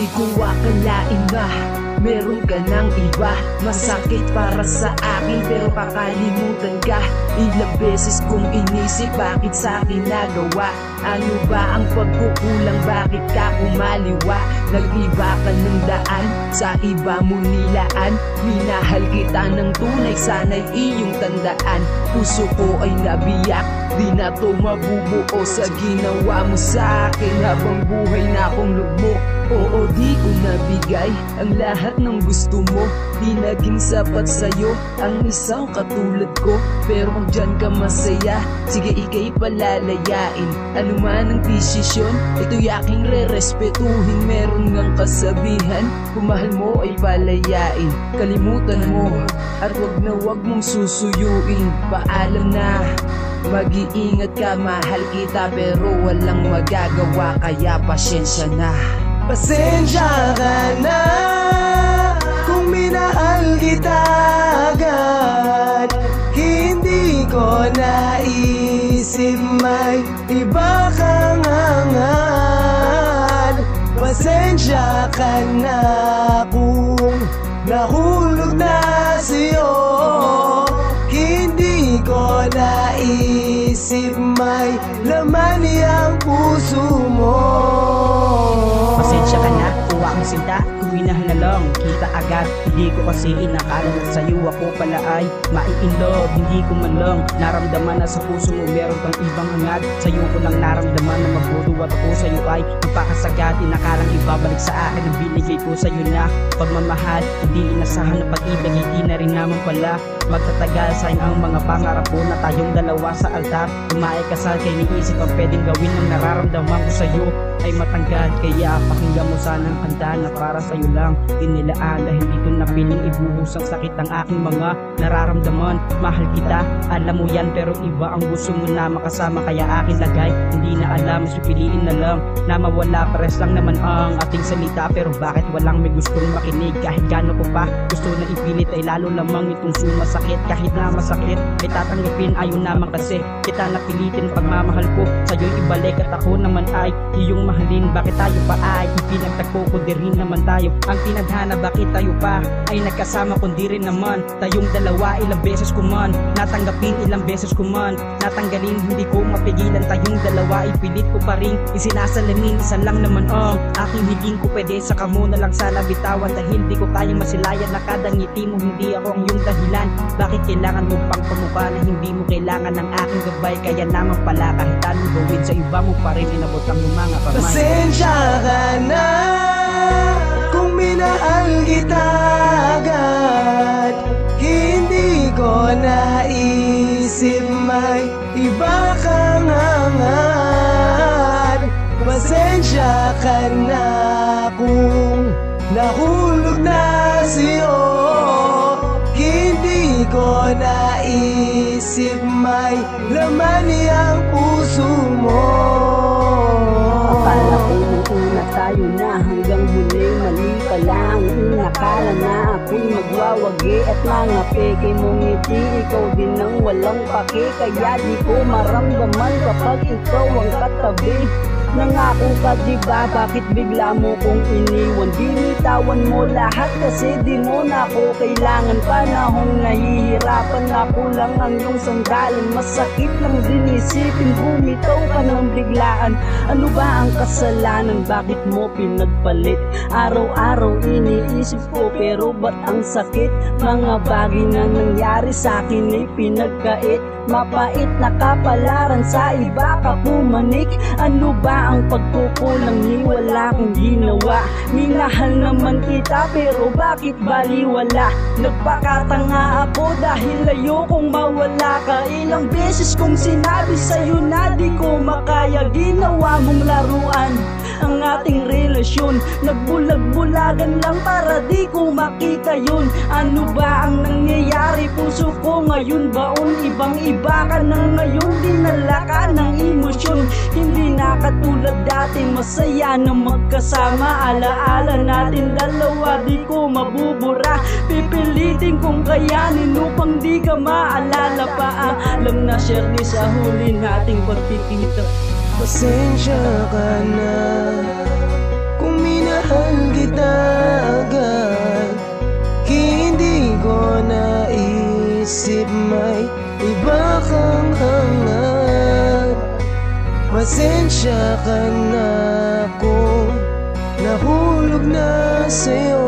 Di ko akalain na meron ka ng iba. Masakit para sa akin pero kakalimutan ka. Ilang beses kong inisip bakit sa akin nagawa. Ano ba ang pagkukulang, bakit ka kumaliwa? Nag-iba ka ng daan, sa iba mo nilaan. Minahal kita ng tunay, sana'y iyong tandaan. Puso ko ay nabiyak, di na to mabubuo sa ginawa mo sa akin. Habang buhay na akong lugmok, oo, di ko nabigay ang lahat ng gusto mo. Di naging sapat sa'yo ang isang katulad ko. Pero kung dyan ka masaya, sige ika'y palalayain. Ano man ang desisyon, ito'y aking re-respetuhin. Meron ngang kasabihan, kung mahal mo ay palayain. Kalimutan mo at wag mong susuyuin. Paalam na, mag-iingat ka, mahal kita pero walang magagawa, kaya pasyensya na. Pasensya ka na kung minahal kita agad. Hindi ko naisip may iba kang hangad. Pasensya ka na kung nahulog na sa'yo. Hindi ko naisip may laman ang puso mo. Pasensya ka na, tuwa kong sinta, kung minahal na lang kita agad. Hindi ko kasi inakala na sa'yo ako pala ay mai-inlove. Hindi ko man lang naramdaman na sa puso mo meron kang ibang hangad. Sa'yo ko lang naramdaman na mabuto at ako sa'yo ay magpakasagad. Inakalang ibabalik sa akin ang binigay ko sa'yo na pagmamahal. Hindi inasahan na pag-ibig, hindi na rin naman pala magtatagal. Sayang ang mga pangarap ko na tayong dalawa sa altar. Kumain kasal kay niisip ang pwedeng gawin ng nararamdaman ko sa'yo ay matanggal. Kaya pakinggan mo sana ang kanta na para sa'yo lang inilaan. Dahil dito na piling ibuhos ang sakit ng aking mga nararamdaman. Mahal kita, alam mo yan, pero iba ang gusto mo na makasama. Kaya akin lagay, hindi na alam, piliin na lang na mawala. Pares lang naman ang ating salita, pero bakit walang may gustong makinig? Kahit gano'n ko pa gusto na ipilit ay lalo lamang itong sumasakit. Kahit na masakit ay tatanggapin, ayaw naman kasi kita napilitin. Pagmamahal ko sa'yo'y ibalik at ako naman ay iyong mahalin. Bakit tayo pa ay ipinagtagpo, kundi rin naman tayo ang tinadhana? Bakit tayo pa ay nagkasama kundi rin naman tayong dalawa? Ilang beses ko man natanggapin, ilang beses ko man natanggalin. Hindi ko mapigilan tayong dalawa, ipilit ko pa rin isinasalamin. Isa lang naman ang aking hiling ko, pwede saka mo na lang sana bitawan. Dahil di ko kayang masilayan na kada ngiti mo hindi ako ang iyong dahilan. Bakit kailangan mo pang pamukha na hindi mo kailangan ng aking gabay? Kaya naman pala kahit anong gawin sa iba mo pa rin inabot ang mga pamay. Pasensya ka na kung minahal kita agad. Hindi ko naisip may iba kang hangad. Pasensya ka na kung nahulog na sa'yo. Hindi ko naisip may laman ang puso mo. Akala ko una tayo na hanggang huli, mali pala ang inakala na ako'y magwawagi at mga peke mong ngiti. Ikaw din ang walang pake, kaya di ko maramdaman kapag ikaw ang katabi. Nangako ka diba, bakit bigla mo kong iniwan? Binitawan mo lahat kasi di mo na ako kailangan. Panahong nahihirapan ako lang ang iyong sandalan. Masakit lang din isipin, bumitaw ka ng biglaan. Ano ba ang kasalanan, bakit mo pinagpalit? Araw-araw iniisip ko pero ba't ang sakit? Mga bagay na nangyari sa akin ay pinagkait. Mapait na kapalaran, sa iba ka pumanik. Ano ba ang pagkukulang, ni wala kong ginawa? Minahal naman kita pero bakit baliwala? Nagpakatanga ako dahil ayokong mawala ka. Ilang beses kong sinabi sa'yo na di ko makaya. Ginawa mong laruan ang ating relasyon. Nagbulag-bulagan lang para di ko makita yun. Ano ba ang nangyayari? Puso ko ngayon baon, ibang-iba ka na ngayon. Dinala ka ng emosyon, hindi na katulad dati. Masaya na magkasama, alaala natin dalawa, di ko mabubura. Pipilitin kong kayanin upang di ka maalala pa. Alam na Shirley sa huli nating pagkikita. Pasensya ka na kung minahal Pasensya ka na kung nahulog na sa'yo.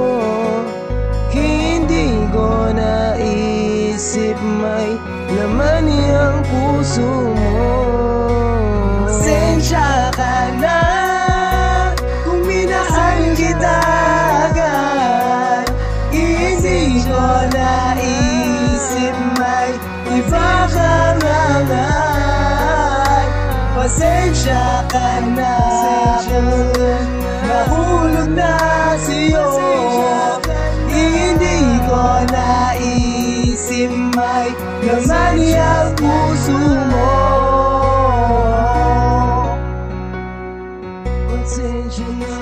Hindi ko naisip may laman ang puso mo. Pasensya ka na kung minahal kita agad. Hindi ko naisip may iba kang hangat. Pasensya ka na kung nahulog na sa'yo. Hindi ko naisip may laman ang puso mo. Pasensya na,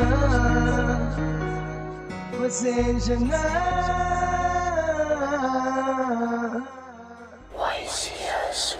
pasensya na. YCS